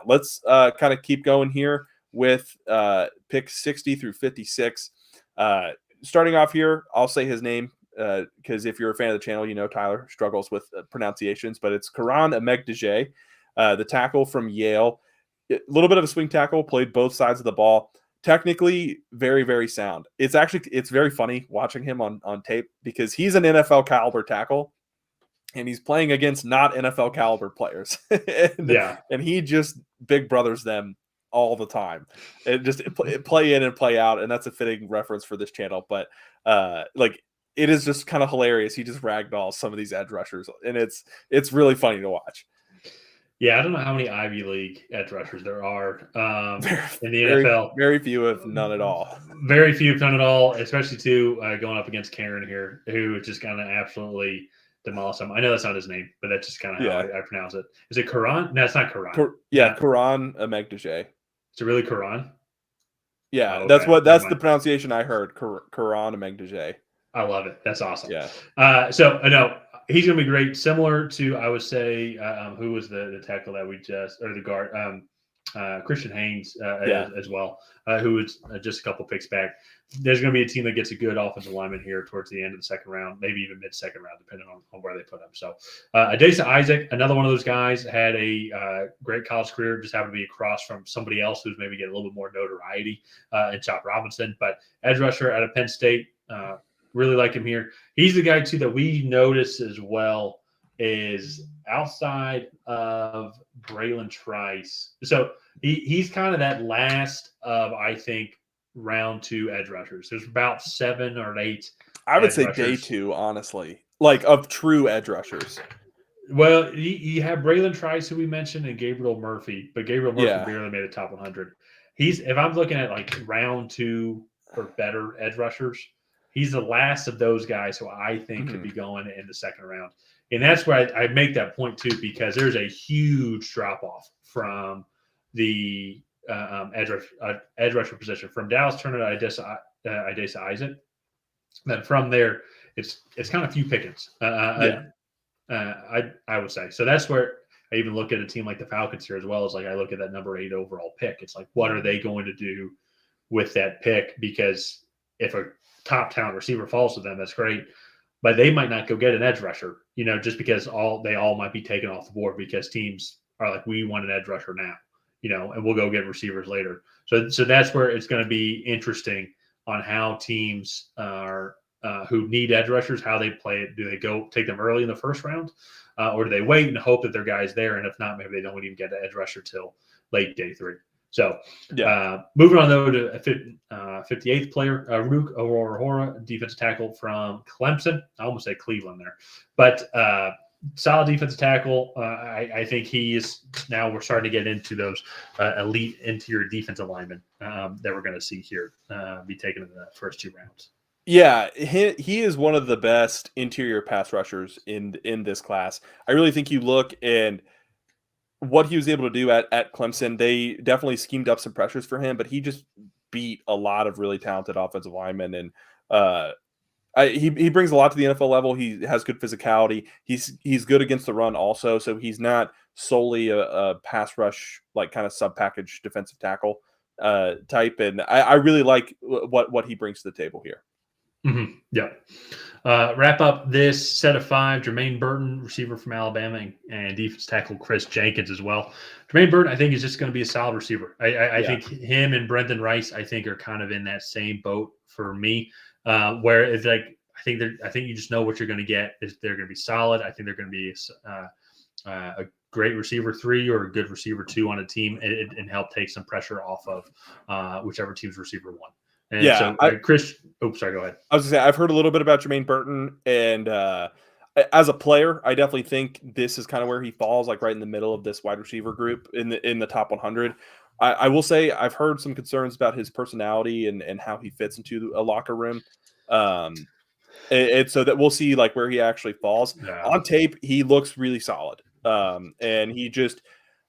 let's kind of keep going here with pick 60 through 56. Starting off here, I'll say his name because if you're a fan of the channel, you know Tyler struggles with pronunciations, but it's Karan Amegdije, the tackle from Yale. A little bit of a swing tackle, played both sides of the ball. Technically, very, very sound. It's very funny watching him on tape because he's an NFL caliber tackle, and he's playing against not NFL caliber players, and he just big brothers them all the time. It play in and play out, and that's a fitting reference for this channel. But it is just kind of hilarious. He just ragdolls some of these edge rushers, and it's really funny to watch. Yeah, I don't know how many Ivy League edge rushers there are in the NFL. Very few, if none at all. Very few, if none at all, especially going up against Karen here, who just kind of absolutely demolish him. I know that's not his name, but that's just kind of how I pronounce it. Is it Karan? No, it's not Karan. Karan Amegdije. Is it really Karan? Yeah, that's the pronunciation I heard. Karan Amegdije. I love it. That's awesome. Yeah. So I know he's going to be great. Similar to, I would say, who was the tackle that the guard, Christian Haynes as well, who was just a couple picks back. There's going to be a team that gets a good offensive lineman here towards the end of the second round, maybe even mid-second round, depending on where they put him. So Adesa Isaac, another one of those guys, had a great college career, just happened to be across from somebody else who's maybe getting a little bit more notoriety in Chop Robinson. But edge rusher out of Penn State, really like him here. He's the guy, too, that we notice as well is outside of Braylon Trice. So he's kind of that last of, I think, round 2 edge rushers. There's about 7 or 8. I would say day 2, honestly, like of true edge rushers. Well, you have Braylon Trice, who we mentioned, and Gabriel Murphy, but Gabriel Murphy barely made the top 100. If I'm looking at like round 2 or better edge rushers, he's the last of those guys who I think could be going in the second round. And that's why I make that point, too, because there's a huge drop-off from the edge rusher position. From Dallas Turner to Adesa Isaac. Then from there, it's kind of few pickings, I would say. So that's where I even look at a team like the Falcons here as well as I look at that number 8 overall pick. It's like, what are they going to do with that pick? Because if a top talent receiver falls to them, that's great. But they might not go get an edge rusher, just because they all might be taken off the board because teams are like, we want an edge rusher now, and we'll go get receivers later. So that's where it's going to be interesting on how teams are who need edge rushers, how they play it. Do they go take them early in the first round, or do they wait and hope that their guy's there? And if not, maybe they don't even get an edge rusher till late day 3. So moving on, though, to 58th player, Rook Aurora, defensive tackle from Clemson. I almost said Cleveland there. But solid defensive tackle. I think he is – now we're starting to get into those elite interior defensive linemen that we're going to see here be taken in the first 2 rounds. Yeah, he is one of the best interior pass rushers in this class. I really think you look and – what he was able to do at Clemson, they definitely schemed up some pressures for him, but he just beat a lot of really talented offensive linemen. And he brings a lot to the NFL level. He has good physicality. He's good against the run also. So he's not solely a pass rush, like kind of sub-package defensive tackle type. And I really like what he brings to the table here. Mm-hmm. Yeah. Wrap up this set of 5, Jermaine Burton, receiver from Alabama, and defense tackle Chris Jenkins as well. Jermaine Burton, I think, is just going to be a solid receiver. I think him and Brendan Rice, I think, are kind of in that same boat for me, where it's like I think you just know what you're going to get. They're going to be solid. I think they're going to be a great receiver 3 or a good receiver 2 on a team and help take some pressure off of whichever team's receiver 1. And so, Chris, sorry, go ahead. I was going to say, I've heard a little bit about Jermaine Burton, and as a player, I definitely think this is kind of where he falls, like right in the middle of this wide receiver group in the top 100. I will say I've heard some concerns about his personality and how he fits into a locker room. So that we'll see like where he actually falls. On tape, he looks really solid. And he just,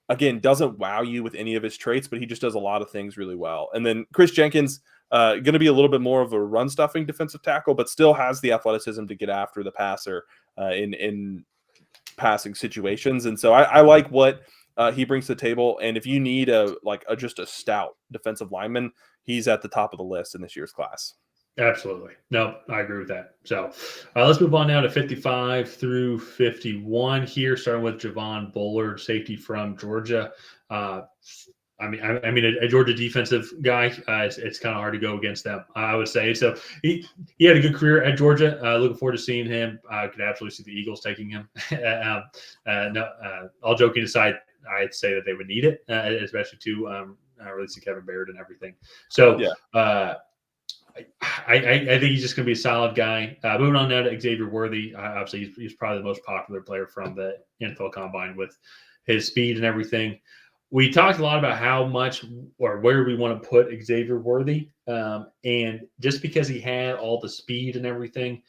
again, doesn't wow you with any of his traits, but he just does a lot of things really well. And then Chris Jenkins, going to be a little bit more of a run stuffing defensive tackle, but still has the athleticism to get after the passer in passing situations. And so I like what he brings to the table. And if you need just a stout defensive lineman, he's at the top of the list in this year's class. Absolutely. No, I agree with that. So let's move on now to 55 through 51 here, starting with Javon Bullard, safety from Georgia. A Georgia defensive guy. It's kind of hard to go against them, I would say. So he had a good career at Georgia. Looking forward to seeing him. I could absolutely see the Eagles taking him. All joking aside, I'd say that they would need it, especially to releasing Kevin Baird and everything. So. Yeah. I think he's just going to be a solid guy. Moving on now to Xavier Worthy. Obviously, he's probably the most popular player from the NFL Combine with his speed and everything. We talked a lot about how much or where we want to put Xavier Worthy. And just because he had all the speed and everything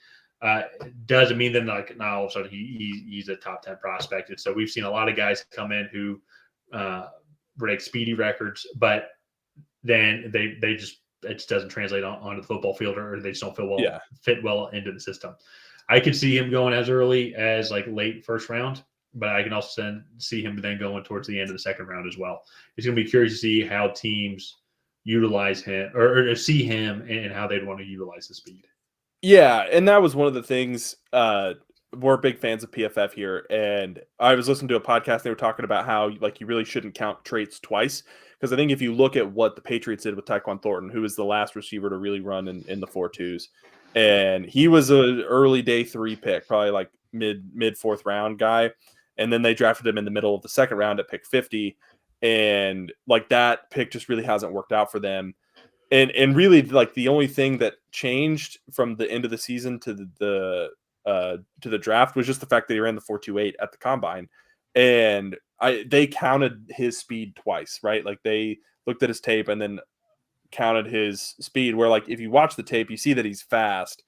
doesn't mean that now all of a sudden he's a top 10 prospect. And so we've seen a lot of guys come in who break speedy records, but then they just it just doesn't translate onto the football field, or they just don't fit well into the system. I could see him going as early as like late first round, but I can also see him then going towards the end of the second round as well. It's going to be curious to see how teams utilize him or see him and how they'd want to utilize the speed. Yeah, and that was one of the things. We're big fans of PFF here, and I was listening to a podcast. They were talking about how you really shouldn't count traits twice, because I think if you look at what the Patriots did with Tyquan Thornton, who was the last receiver to really run in the 4.2s, and he was an early day 3 pick, probably like mid fourth round guy, and then they drafted him in the middle of the second round at pick 50, and that pick just really hasn't worked out for them. And really, the only thing that changed from the end of the season to the draft was just the fact that he ran the 4.28 at the combine, and they counted his speed twice, right? They looked at his tape and then counted his speed. Where if you watch the tape, you see that he's fast,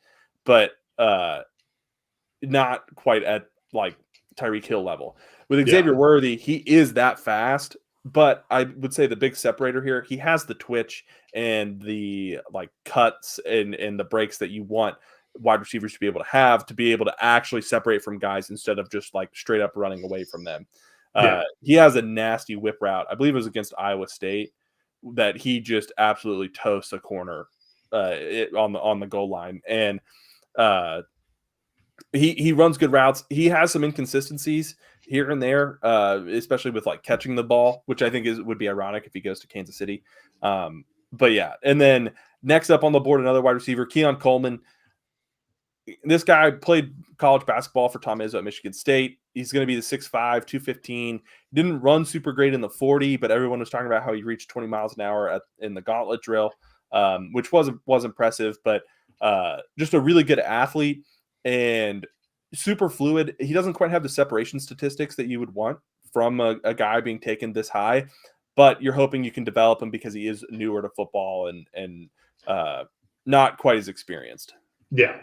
but not quite at Tyreek Hill level. With Xavier Worthy, he is that fast. But I would say the big separator here, he has the twitch and the cuts and the breaks that you want wide receivers to be able to actually separate from guys instead of just straight up running away from them. He has a nasty whip route. I believe it was against Iowa State that he just absolutely toasts a corner on the goal line. And he runs good routes. He has some inconsistencies here and there, especially with catching the ball, which I think would be ironic if he goes to Kansas City. But yeah, and then next up on the board, another wide receiver, Keon Coleman. This guy played college basketball for Tom Izzo at Michigan State. He's going to be the 6'5", 215. Didn't run super great in the 40, but everyone was talking about how he reached 20 miles an hour in the gauntlet drill, which was impressive. But just a really good athlete and super fluid. He doesn't quite have the separation statistics that you would want from a guy being taken this high, but you're hoping you can develop him because he is newer to football and not quite as experienced. Yeah.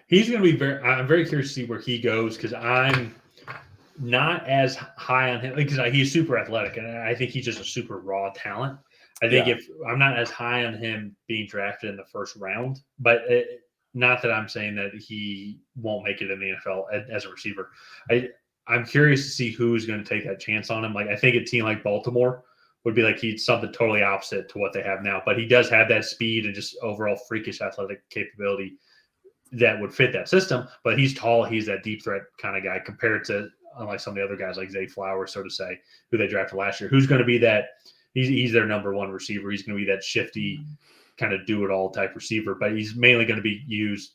He's going to be I'm very curious to see where he goes, because I'm not as high on him because he's super athletic, and I think he's just a super raw talent. I think if I'm not as high on him being drafted in the first round, but not that I'm saying that he won't make it in the NFL as a receiver. I'm curious to see who's going to take that chance on him. I think a team like Baltimore would be he's something totally opposite to what they have now, but he does have that speed and just overall freakish athletic capability that would fit that system. But he's tall. He's that deep threat kind of guy compared to unlike some of the other guys like Zay Flowers, so to say, who they drafted last year, who's going to be that he's their number one receiver. He's going to be that shifty kind of do it all type receiver, but he's mainly going to be used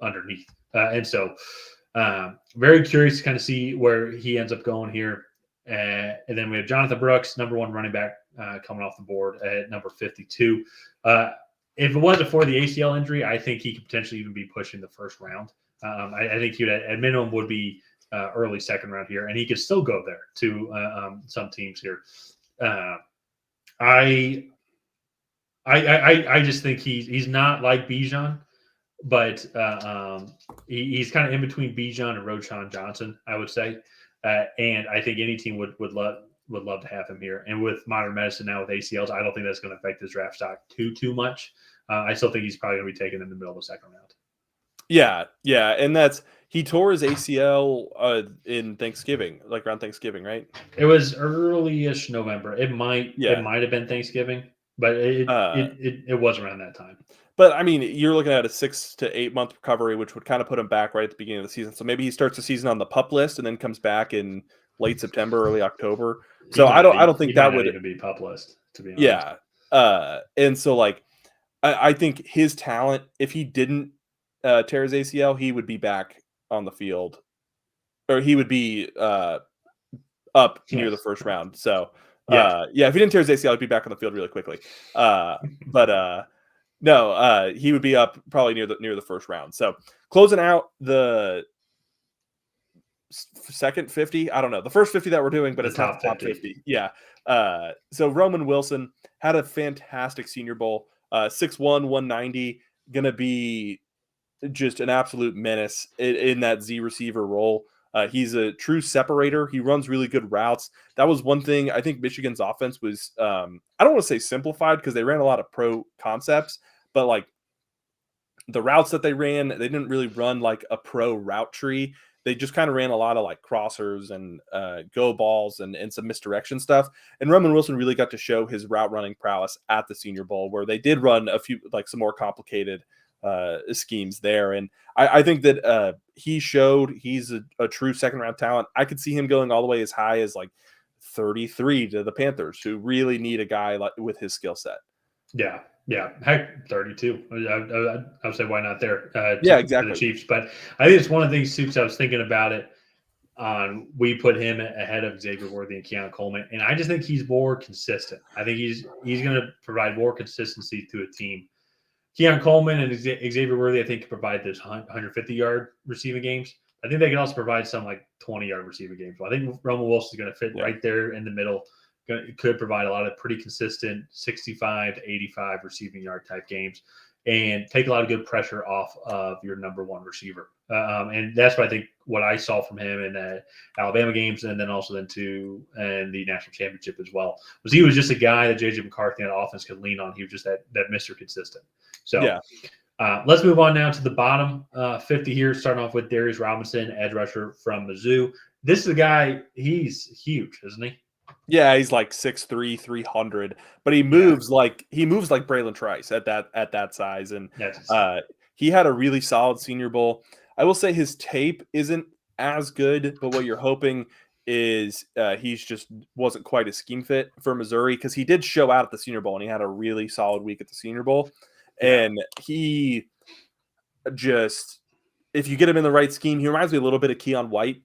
underneath. And so very curious to kind of see where he ends up going here. And then we have Jonathan Brooks, number one running back, coming off the board at number 52. If it wasn't for the ACL injury, I think he could potentially even be pushing the first round. I think he would at minimum would be early second round here, and he could still go there to some teams here. I just think he's not like Bijan, but he's kind of in between Bijan and Roschon Johnson, I would say. And I think any team would love to have him here. And with modern medicine now with ACLs, I don't think that's going to affect his draft stock too much. I still think he's probably going to be taken in the middle of the second round. Yeah, and He tore his ACL in Thanksgiving, like around Thanksgiving, right? It was early-ish November. It Yeah. might have been Thanksgiving, but Uh, it was around that time. but I mean, you're looking at a 6 to 8 month recovery, which would kind of put him back right at the beginning of the season. So maybe he starts the season on the pup list and then comes back in late September, early October. So I don't He think might that not would. even be pup list, to be honest. Yeah. And so like I think his talent, if he didn't tear his ACL, he would be back on the field, or he would be up near Yeah. the first round. So Yeah. yeah, if he didn't tear his ACL, he'd be back on the field really quickly. But no, he would be up probably near the first round. So closing out the second 50, I don't know, the first 50 that we're doing, but The it's not top the top 50. 50. Yeah. So Roman Wilson had a fantastic Senior Bowl. 6'1", 190, gonna be just an absolute menace in that Z receiver role. He's a true separator. He runs really good routes. That was one thing I think Michigan's offense was. I don't want to say simplified because they ran a lot of pro concepts, but like the routes that they ran, they didn't really run like a pro route tree. They just kind of ran a lot of like crossers and go balls and some misdirection stuff. And Roman Wilson really got to show his route running prowess at the Senior Bowl, where they did run a few like some more complicated schemes there. And I think that he showed he's a true second round talent. I could see him going all the way as high as like 33 to the Panthers, who really need a guy like with his skill set. Yeah, yeah. Heck, 32. I would say why not there Yeah, to the exactly. Chiefs. But I think it's one of the things too. Because I was thinking about it. On we put him ahead of Xavier Worthy and Keon Coleman, and I just think he's more consistent. I think he's going to provide more consistency to a team. Keon Coleman and Xavier Worthy, I think, can provide those 150-yard receiving games. I think they can also provide some like 20-yard receiving games. So I think Roman Wilson is going to fit Yeah. right there in the middle. Could provide a lot of pretty consistent 65 to 85 receiving yard type games and take a lot of good pressure off of your number one receiver. And that's what I think what I saw from him in the Alabama games and then also and the national championship as well was he was just a guy that JJ McCarthy and offense could lean on. He was just that Mr. Consistent. So Yeah. let's move on now to the bottom 50 here, starting off with Darius Robinson, edge rusher from Mizzou. This is a guy, he's huge, isn't he? Yeah, he's like 6'3", 300, but he Yeah, moves like Braylon Trice at that size. And that's he had a really solid Senior Bowl. I will say his tape isn't as good, but what you're hoping is he's just wasn't quite a scheme fit for Missouri, because he did show out at the Senior Bowl and he had a really solid week at the Senior Bowl. yeah. And he just, if you get him in the right scheme, he reminds me a little bit of Keon White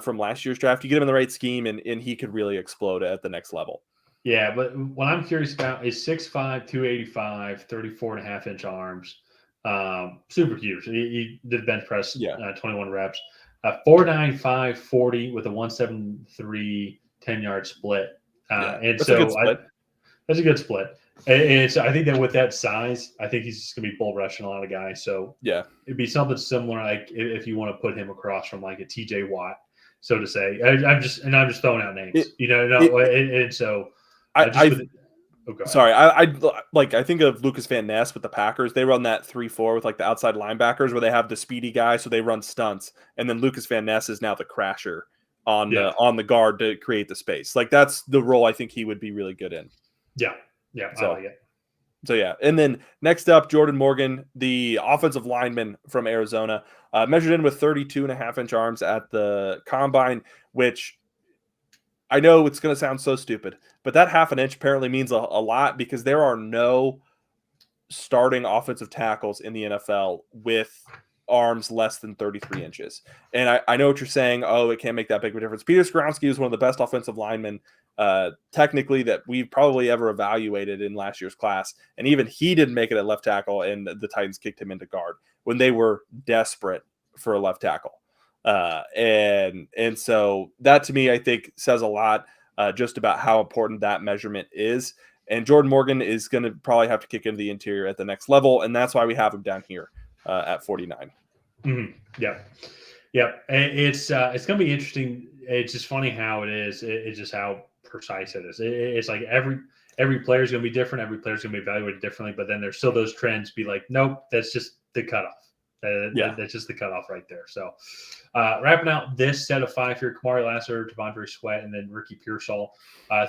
from last year's draft. You get him in the right scheme, and he could really explode at the next level. Yeah, but what I'm curious about is 6'5", 285, 34.5-inch arms. Super huge. He did bench press Yeah, 21 reps. 4.95, 40 with a 173 10-yard split. yeah, And that's a good so split. that's a good split. And so I think that with that size, I think he's just going to be bull rushing a lot of guys. So Yeah, it'd be something similar, like if you want to put him across from like a TJ Watt, so to say. I'm just throwing out it, names, you know. it, No, and so just I with oh, go ahead. sorry, I think of Lucas Van Ness with the Packers. They run that 3-4 with like the outside linebackers where they have the speedy guy, so they run stunts, and then Lucas Van Ness is now the crasher Yeah, on the guard to create the space. Like that's the role I think he would be really good in. yeah, yeah. I So like it. So yeah, and then next up, Jordan Morgan, the offensive lineman from Arizona, measured in with 32.5-inch arms at the combine, which I know it's going to sound so stupid, but that half an inch apparently means a lot, because there are no starting offensive tackles in the NFL with arms less than 33 inches. And I know what you're saying. Oh, it can't make that big of a difference. Peter Skronsky is one of the best offensive linemen technically that we've probably ever evaluated in last year's class. And even he didn't make it at left tackle, and the Titans kicked him into guard when they were desperate for a left tackle. And so that to me, I think says a lot just about how important that measurement is. And Jordan Morgan is going to probably have to kick into the interior at the next level, and that's why we have him down here at 49. Mm-hmm. Yeah, yeah. It's going to be interesting. It's just funny how it is. It's just how precise it is. It's like every player is going to be different. Every player is going to be evaluated differently. But then there's still those trends. Be like, nope, that's just the cutoff. That's just the cutoff right there. So, wrapping out this set of 5 here: Kamari Lassiter, Devondre Sweat, and then Ricky Pearsall.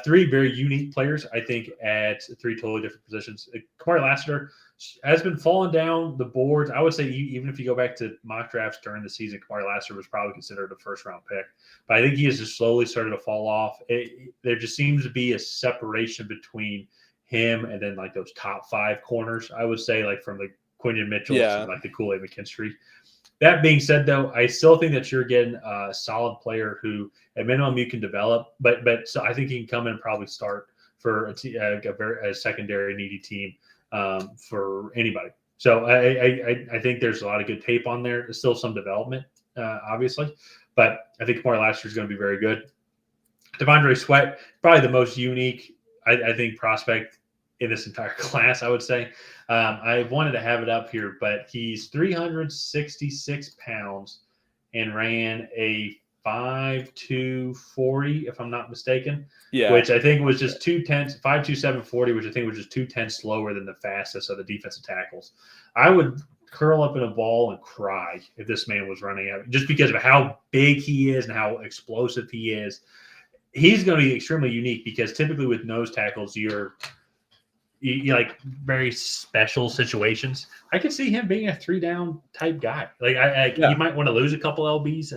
3 very unique players, I think, at 3 totally different positions. Kamari Lassiter has been falling down the boards. I would say even if you go back to mock drafts during the season, Kamari Lassiter was probably considered a first-round pick. But I think he has just slowly started to fall off. There just seems to be a separation between him and then like those top 5 corners, I would say, like from the Quinton Mitchells and like the Kool-Aid McKinstry. That being said, though, I still think that you're getting a solid player who, at minimum, you can develop. But so I think he can come in and probably start for a secondary needy team for anybody. So I think there's a lot of good tape on there. There's still some development, obviously, but I think Kamari Lassiter is going to be very good. Devondre Sweat, probably the most unique, I think, prospect in this entire class, I would say. I wanted to have it up here, but he's 366 pounds and ran a 5.2 40, if I'm not mistaken. Yeah. Which I think was just 2.10, 5.27 40, which I think was just 2.10 slower than the fastest of the defensive tackles. I would curl up in a ball and cry if this man was running out, just because of how big he is and how explosive he is. He's going to be extremely unique because typically with nose tackles, you like very special situations. I could see him being a 3-down type guy. Like he might want to lose a couple LBs,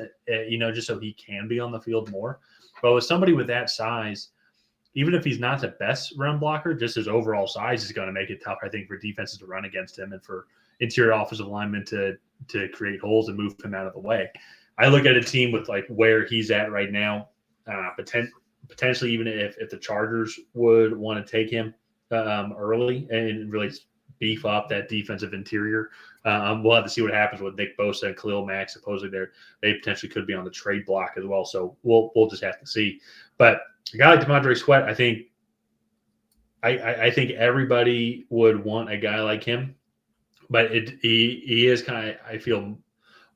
just so he can be on the field more. But with somebody with that size, even if he's not the best run blocker, just his overall size is going to make it tough, I think, for defenses to run against him and for interior offensive linemen to create holes and move him out of the way. I look at a team with like where he's at right now, potentially even if the Chargers would want to take him early and really beef up that defensive interior. We'll have to see what happens with Nick Bosa and Khalil Mack. Supposedly they potentially could be on the trade block as well. So we'll just have to see. But a guy like Devondre Sweat, I think everybody would want a guy like him. But he is kind of, I feel,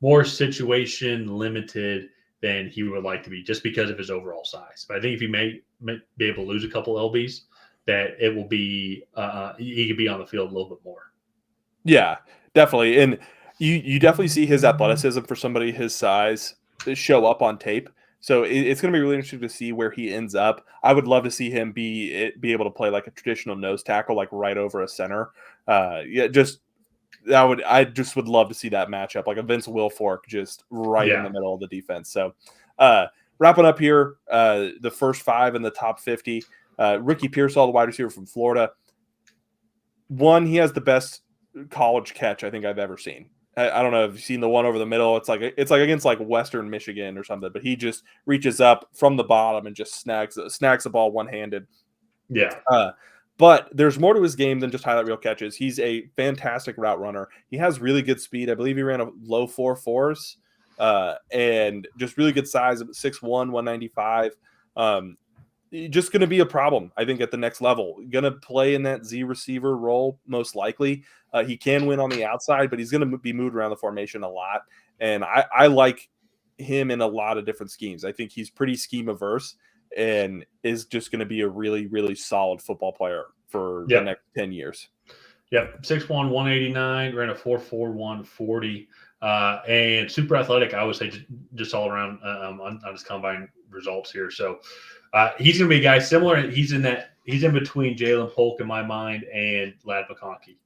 more situation limited than he would like to be just because of his overall size. But I think if he may be able to lose a couple LBs, that it will be he could be on the field a little bit more. Yeah, definitely. And you definitely see his athleticism for somebody his size show up on tape. So it's going to be really interesting to see where he ends up. I would love to see him be able to play like a traditional nose tackle, like right over a center. I just would love to see that matchup, like a Vince Wilfork just right in the middle of the defense. So wrapping up here, the first 5 in the top 50. Ricky Pearsall, the wide receiver from Florida. One, he has the best college catch I think I've ever seen. I don't know if you've seen the one over the middle. It's like against like Western Michigan or something, but he just reaches up from the bottom and just snags the ball one-handed. Yeah. But there's more to his game than just highlight reel catches. He's a fantastic route runner. He has really good speed. I believe he ran a low 4.4s and just really good size of 6'1", 195. Just going to be a problem, I think, at the next level. Going to play in that Z receiver role, most likely. He can win on the outside, but he's going to be moved around the formation a lot. And I like him in a lot of different schemes. I think he's pretty scheme averse and is just going to be a really, really solid football player for the next 10 years. Yep. 6'1", 189, ran a 4.4, 140. And super athletic, I would say, just all around on his combine results here. So he's going to be a guy similar. He's in between Jalen Polk in my mind and Ladd McConkey.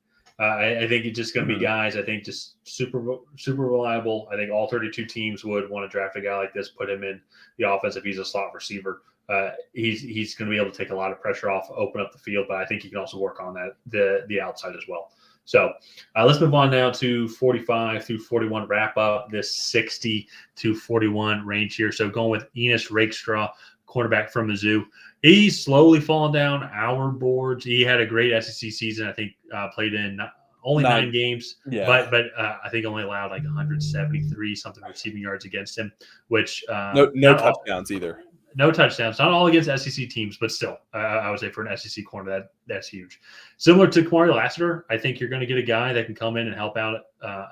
I think it's just going to be guys, I think, just super reliable. I think all 32 teams would want to draft a guy like this, put him in the offense if he's a slot receiver. He's going to be able to take a lot of pressure off, open up the field, but I think he can also work on that the outside as well. So let's move on now to 45 through 41, wrap up this 60 to 41 range here. So going with Enos Rakestraw, cornerback from Mizzou. He's slowly fallen down our boards. He had a great SEC season. I think played in only 9 games, but I think only allowed like 173 something receiving yards against him, which no touchdowns either. No touchdowns, not all against SEC teams, but still, I would say for an SEC corner, that's huge. Similar to Kamari Lassiter, I think you're going to get a guy that can come in and help out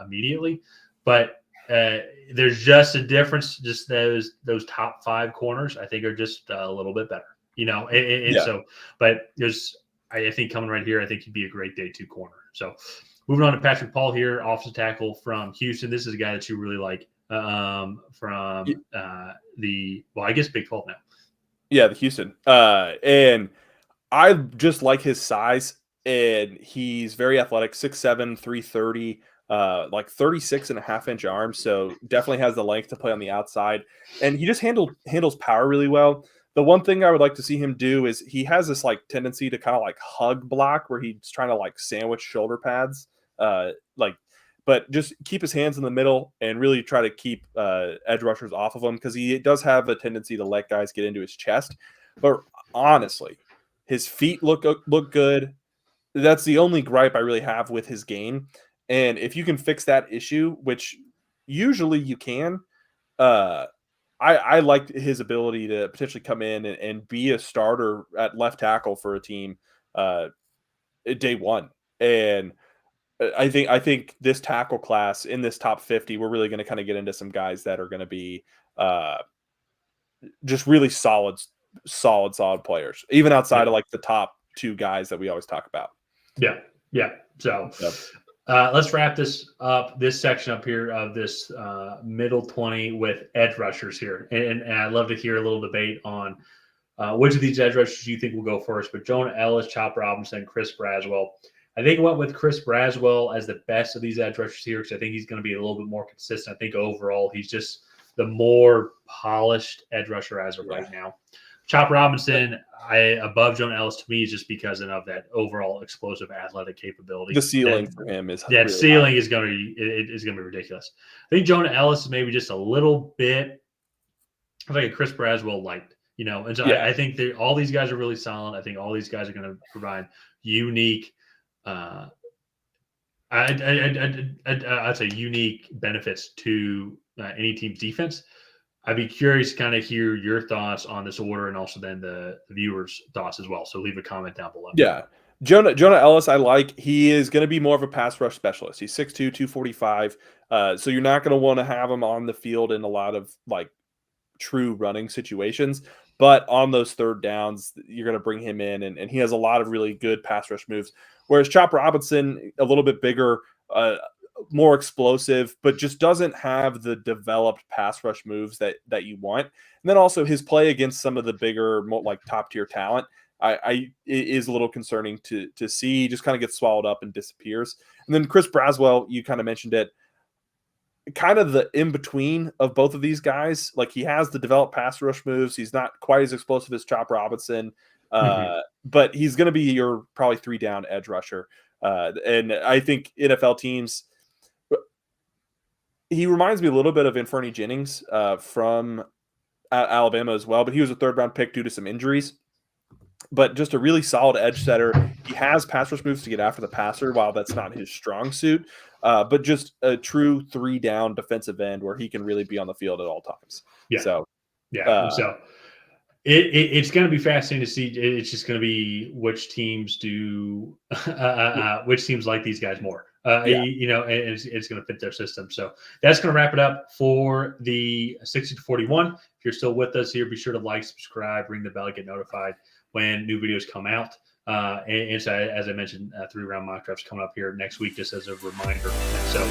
immediately. But there's just a difference. Just those top 5 corners, I think, are just a little bit better. So, but I think coming right here, I think he'd be a great day 2 corner. So Moving on to Patrick Paul here, offensive tackle from Houston. This is a guy that you really like from I guess Big 12 now. Yeah, the Houston. And I just like his size, and he's very athletic, 6'7", 330, like 36.5-inch arms. So definitely has the length to play on the outside. And he just handles power really well. The one thing I would like to see him do is he has this like tendency to kind of like hug block where he's trying to like sandwich shoulder pads. Like but just keep his hands in the middle and really try to keep edge rushers off of him, because he does have a tendency to let guys get into his chest. But honestly, his feet look good. That's the only gripe I really have with his game. And if you can fix that issue, which usually you can, I like his ability to potentially come in and be a starter at left tackle for a team day one. And I think this tackle class in this top 50, we're really going to kind of get into some guys that are going to be uh, just really solid players, even outside of like the top two guys that we always talk about. Yeah. So let's wrap this section up here of this middle 20 with edge rushers here. And I'd love to hear a little debate on which of these edge rushers you think will go first. But Jonah Ellis, Chop Robinson, Chris Braswell. I think I went with Chris Braswell as the best of these edge rushers here because I think he's going to be a little bit more consistent. I think overall he's just the more polished edge rusher as of right now. Chop Robinson, above Jonah Ellis to me is just because of that overall explosive athletic capability. The ceiling for him is that really ceiling high. Is going to be ridiculous. I think Jonah Ellis is maybe just a little bit like a Chris Braswell light, And so I think all these guys are really solid. I think all these guys are going to provide unique. I'd say unique benefits to any team's defense. I'd be curious to kind of hear your thoughts on this order and also then the viewers' thoughts as well. So leave a comment down below. Yeah. Jonah Ellis, I like. He is going to be more of a pass rush specialist. He's 6'2", 245. So you're not going to want to have him on the field in a lot of like true running situations. But on those third downs, you're going to bring him in, and he has a lot of really good pass rush moves. Whereas Chop Robinson, a little bit bigger, more explosive, but just doesn't have the developed pass rush moves that you want. And then also his play against some of the bigger, like top tier talent, it is a little concerning to see. He just kind of gets swallowed up and disappears. And then Chris Braswell, you kind of mentioned it, kind of the in between of both of these guys. Like he has the developed pass rush moves. He's not quite as explosive as Chop Robinson, but he's going to be your probably 3 down edge rusher. And I think NFL teams, he reminds me a little bit of Infernie Jennings from Alabama as well, but he was a 3rd round pick due to some injuries. But just a really solid edge setter. He has pass rush moves to get after the passer, while that's not his strong suit. But just a true 3 down defensive end where he can really be on the field at all times. Yeah. So, so it's going to be fascinating to see. It's just going to be which teams do, which teams like these guys more. And it's going to fit their system. So that's going to wrap it up for the 60-41. If you're still with us here, be sure to like, subscribe, ring the bell, get notified when new videos come out. And so, as I mentioned, 3-round mock drafts coming up here next week, just as a reminder. So